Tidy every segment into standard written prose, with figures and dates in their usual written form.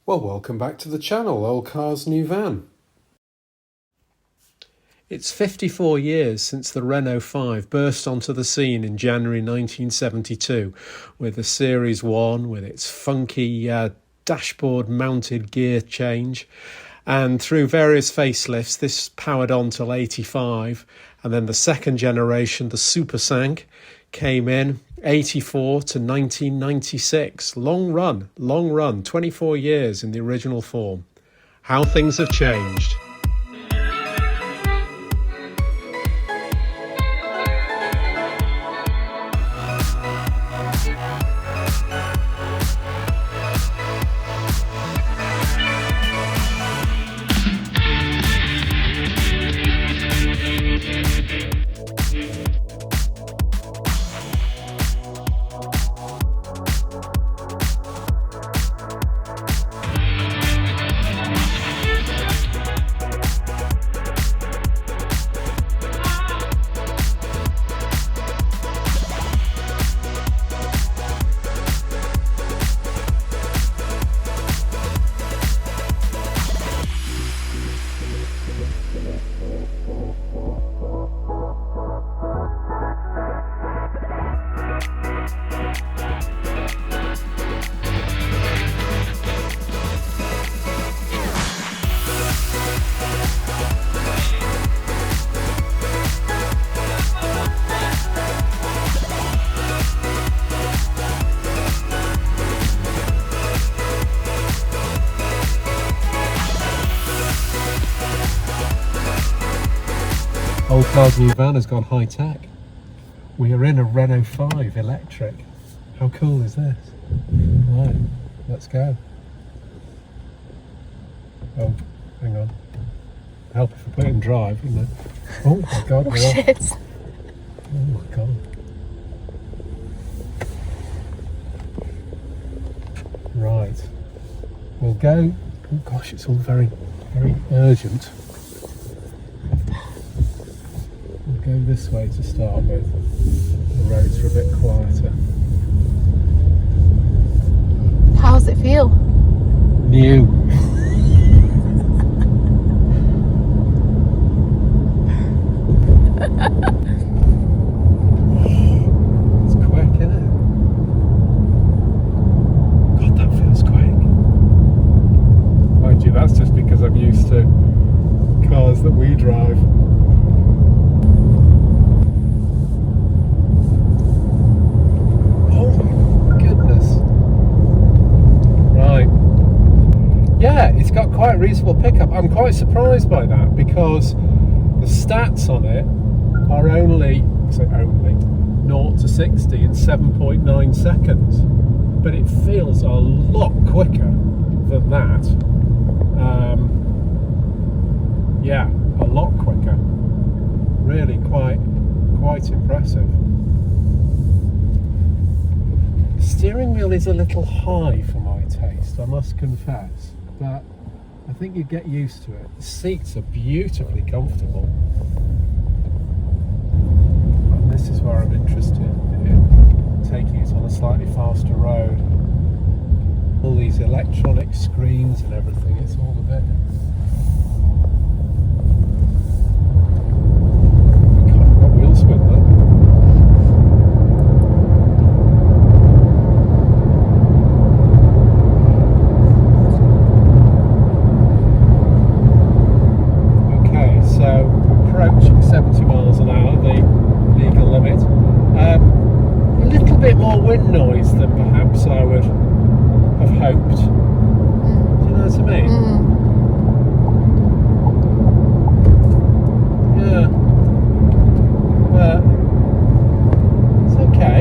Well, welcome back to the channel, Old Cars New Van. It's 54 years since the Renault 5 burst onto the scene in January 1972 with the Series 1 with its funky dashboard-mounted gear change. And through various facelifts, this powered on till 85. And then the second generation, the Super Sank, came in 84 to 1996. Long run, 24 years in the original form. How things have changed. Old Cars New Van has gone high tech. We are in a Renault 5 electric. How cool is this? Right, let's go. Oh, hang on. Help if I put it in drive, wouldn't it? Oh my god. Oh shit. Oh my god. Right. We'll go. Oh gosh, it's all very, very urgent. We'll go this way to start with. The roads are a bit quieter. How does it feel? New. It's quick, isn't it? God, that feels quick. Mind you, that's just because I'm used to cars that we drive. Yeah, it's got quite a reasonable pickup. I'm quite surprised by that because the stats on it are only 0 to 60 in 7.9 seconds, but it feels a lot quicker than that. Yeah, a lot quicker. Really quite impressive. The steering wheel is a little high for my taste, I must confess. But I think you get used to it. The seats are beautifully comfortable. And this is where I'm interested in taking it on a slightly faster road. All these electronic screens and everything, it's all a bit... God, I've got wheel spin there. Approaching 70 miles an hour, the legal limit. A little bit more wind noise than perhaps I would have hoped. Do you know what I mean? Yeah. But it's okay.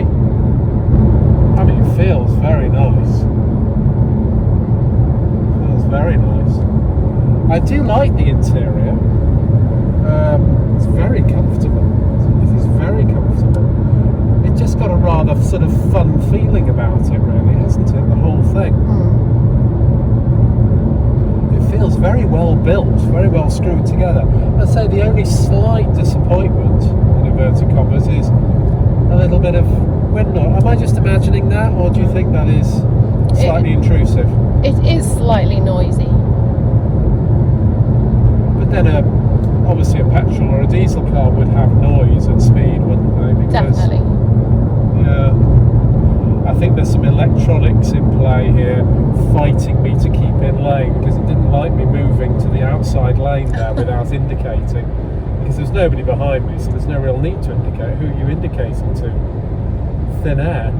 I mean, it feels very nice. Feels very nice. I do like the interior. It's very comfortable. It is very comfortable. It just got a rather sort of fun feeling about it, really, hasn't it? The whole thing. It feels very well built, very well screwed together. I'd say the only slight disappointment, in inverted commas, is a little bit of wind noise. Am I just imagining that, or do you think that is slightly intrusive? It is slightly here fighting me to keep in lane because it didn't like me moving to the outside lane there without indicating, because there's nobody behind me, so there's no real need to indicate. Who are you indicating to? Thin air.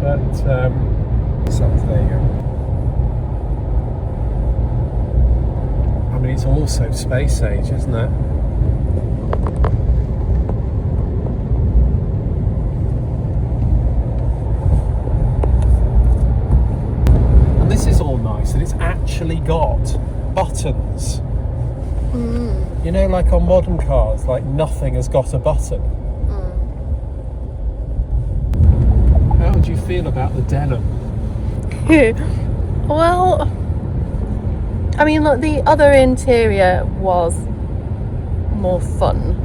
But so there you go. I mean, it's also space age, isn't it? And this is all nice that it's actually got buttons. You know, like on modern cars, like nothing has got a button. How would you feel about the denim? Well, I mean, look, the other interior was more fun.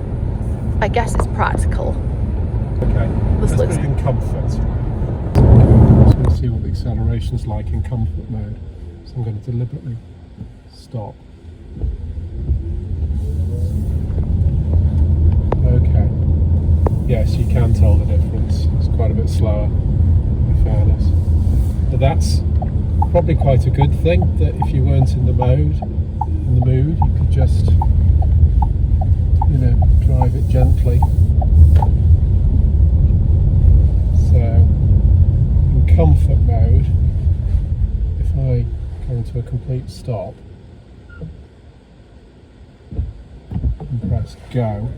I guess it's practical. Okay, This let's looks put it in comfort. Just going to see what the acceleration's like in comfort mode. So I'm going to deliberately stop. Okay. Yes, you can tell the difference. It's quite a bit slower, in fairness. But that's probably quite a good thing, that if you weren't in the mood, you could just, you know, drive it gently. So, in comfort mode, if I go into a complete stop and press go,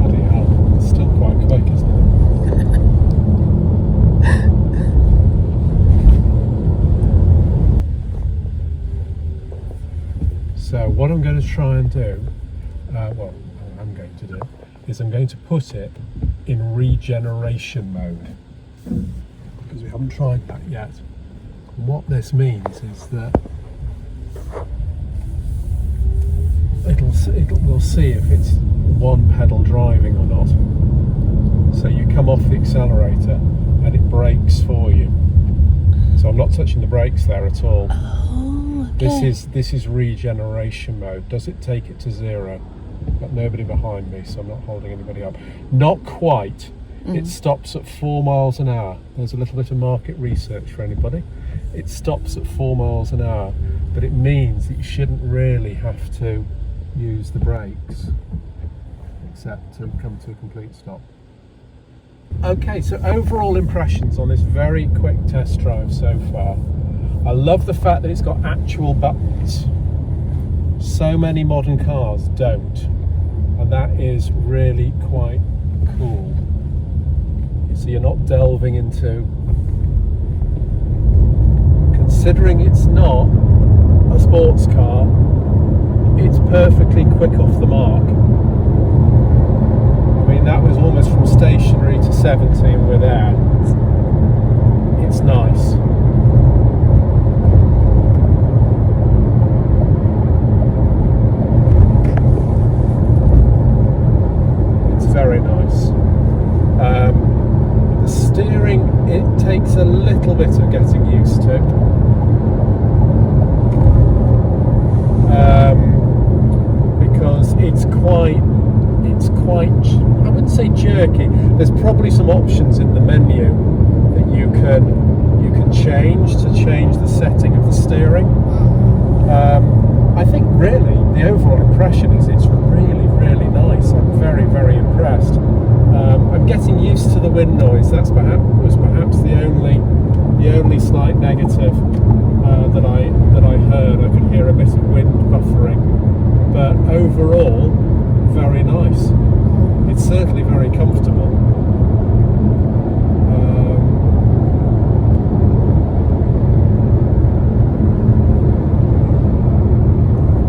bloody hell, it's still quite quick, isn't it? So what I'm going to try and do, is I'm going to put it in regeneration mode, because we haven't tried that yet. And what this means is that we'll see if it's one pedal driving or not. So you come off the accelerator and it brakes for you. So I'm not touching the brakes there at all. Oh, okay. This is regeneration mode. Does it take it to zero? Got nobody behind me, so I'm not holding anybody up. Not quite. It stops at 4 miles an hour. There's a little bit of market research for anybody. It stops at 4 miles an hour, but it means that you shouldn't really have to use the brakes, except to come to a complete stop. Okay, so overall impressions on this very quick test drive so far. I love the fact that it's got actual buttons. So many modern cars don't, and that is really quite cool. So you're not delving into, considering it's not a sports car, it's perfectly quick off the mark. I mean, that was almost from stationary to 70 and we're there. It's nice. Very nice. The steering, it takes a little bit of getting used to. Because it's quite, I wouldn't say jerky. There's probably some options in the menu that you can change the setting of the steering. I think really the overall impression is it's really, really nice. I'm very, very impressed. I'm getting used to the wind noise. That was perhaps the only slight negative that I heard. I could hear a bit of wind buffering, but overall, very nice. It's certainly very comfortable.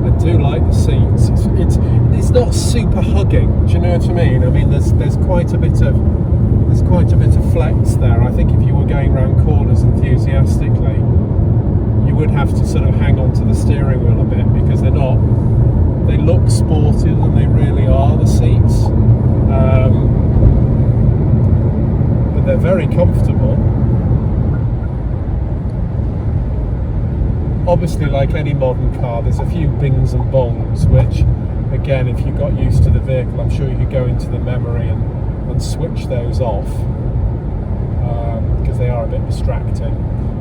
I do like the seats. It's not super hugging. Do you know what I mean? I mean, there's quite a bit of flex there. I think if you were going around corners enthusiastically, you would have to sort of hang on to the steering wheel a bit, because they look sportier than they really are, the seats. But they're very comfortable. Obviously, like any modern car, there's a few bings and bongs, which, again, if you got used to the vehicle, I'm sure you could go into the memory and switch those off, because bit distracting.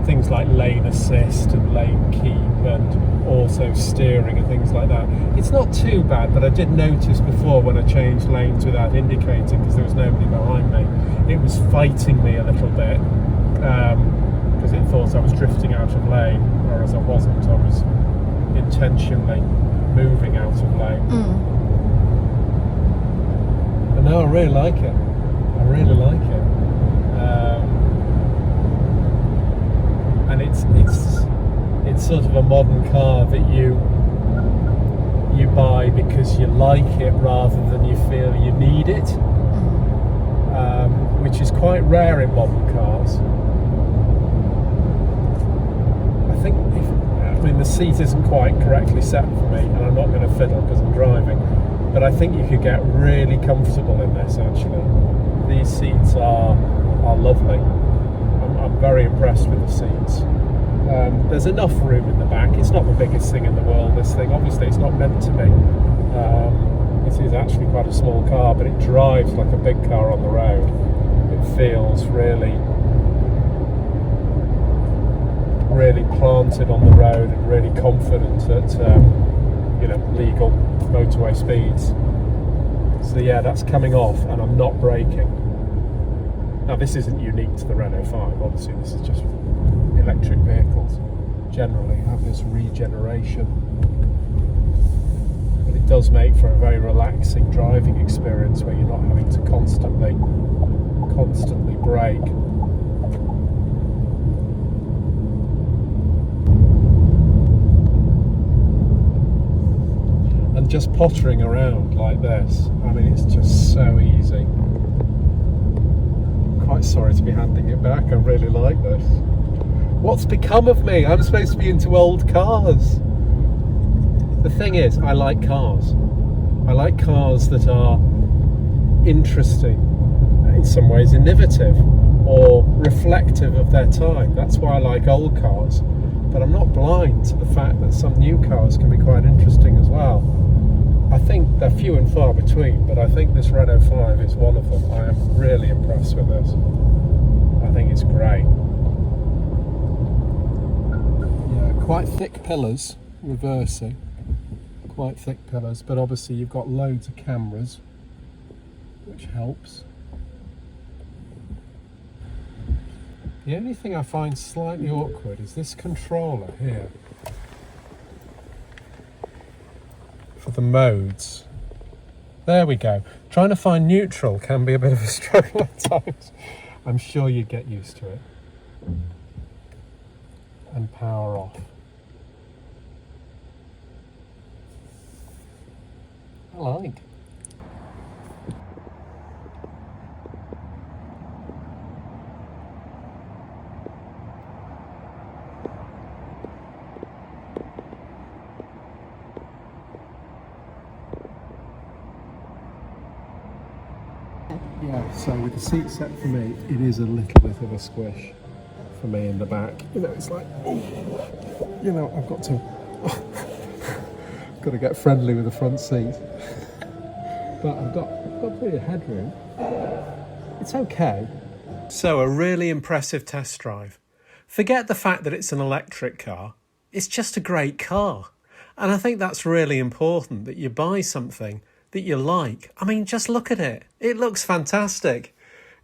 Things like lane assist and lane keep and also steering and things like that. It's not too bad, but I did notice before when I changed lanes without indicating, because there was nobody behind me, it was fighting me a little bit, because it thought I was drifting out of lane, whereas I wasn't. I was intentionally moving out of lane. And now I really like it. I really like it. And it's sort of a modern car that you buy because you like it rather than you feel you need it, which is quite rare in modern cars. I think the seat isn't quite correctly set for me, and I'm not going to fiddle because I'm driving, but I think you could get really comfortable in this actually. These seats are lovely. I'm very impressed with the seats. There's enough room in the back. It's not the biggest thing in the world, this thing. Obviously it's not meant to be. It is actually quite a small car, but it drives like a big car on the road. It feels really planted on the road and really confident at legal motorway speeds. So yeah, that's coming off and I'm not braking. Now this isn't unique to the Renault 5, obviously this is just electric vehicles generally have this regeneration, but it does make for a very relaxing driving experience where you're not having to constantly brake. And just pottering around like this, I mean, it's just so easy. I'm quite sorry to be handing it back. I really like this. What's become of me? I'm supposed to be into old cars. The thing is, I like cars. I like cars that are interesting, in some ways innovative, or reflective of their time. That's why I like old cars. But I'm not blind to the fact that some new cars can be quite interesting as well. I think they're few and far between, but I think this Renault 5 is one of them. I am really impressed with this. I think it's great. Yeah, quite thick pillars, reversing. Quite thick pillars, but obviously you've got loads of cameras, which helps. The only thing I find slightly awkward is this controller here for the modes. There we go. Trying to find neutral can be a bit of a struggle at times. I'm sure you get used to it. And power off. I like. Yeah, so with the seat set for me, it is a little bit of a squish for me in the back. You know, it's like, you know, I've got to get friendly with the front seat. But I've got plenty of headroom. It's okay. So a really impressive test drive. Forget the fact that it's an electric car. It's just a great car. And I think that's really important, that you buy something that you like. I mean, just look at it. It looks fantastic.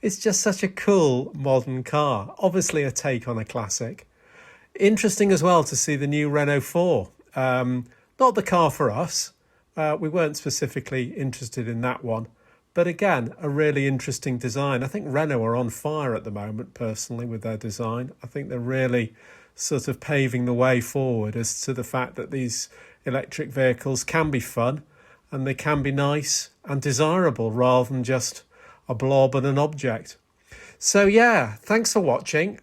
It's just such a cool modern car. Obviously a take on a classic. Interesting as well to see the new Renault 4. Not the car for us. We weren't specifically interested in that one. But again, a really interesting design. I think Renault are on fire at the moment, personally, with their design. I think they're really sort of paving the way forward as to the fact that these electric vehicles can be fun and they can be nice and desirable rather than just a blob and an object. So yeah, thanks for watching.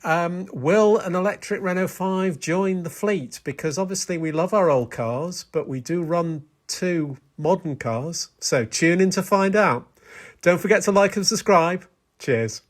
Will an electric Renault 5 join the fleet? Because obviously we love our old cars, but we do run 2 modern cars. So tune in to find out. Don't forget to like and subscribe. Cheers.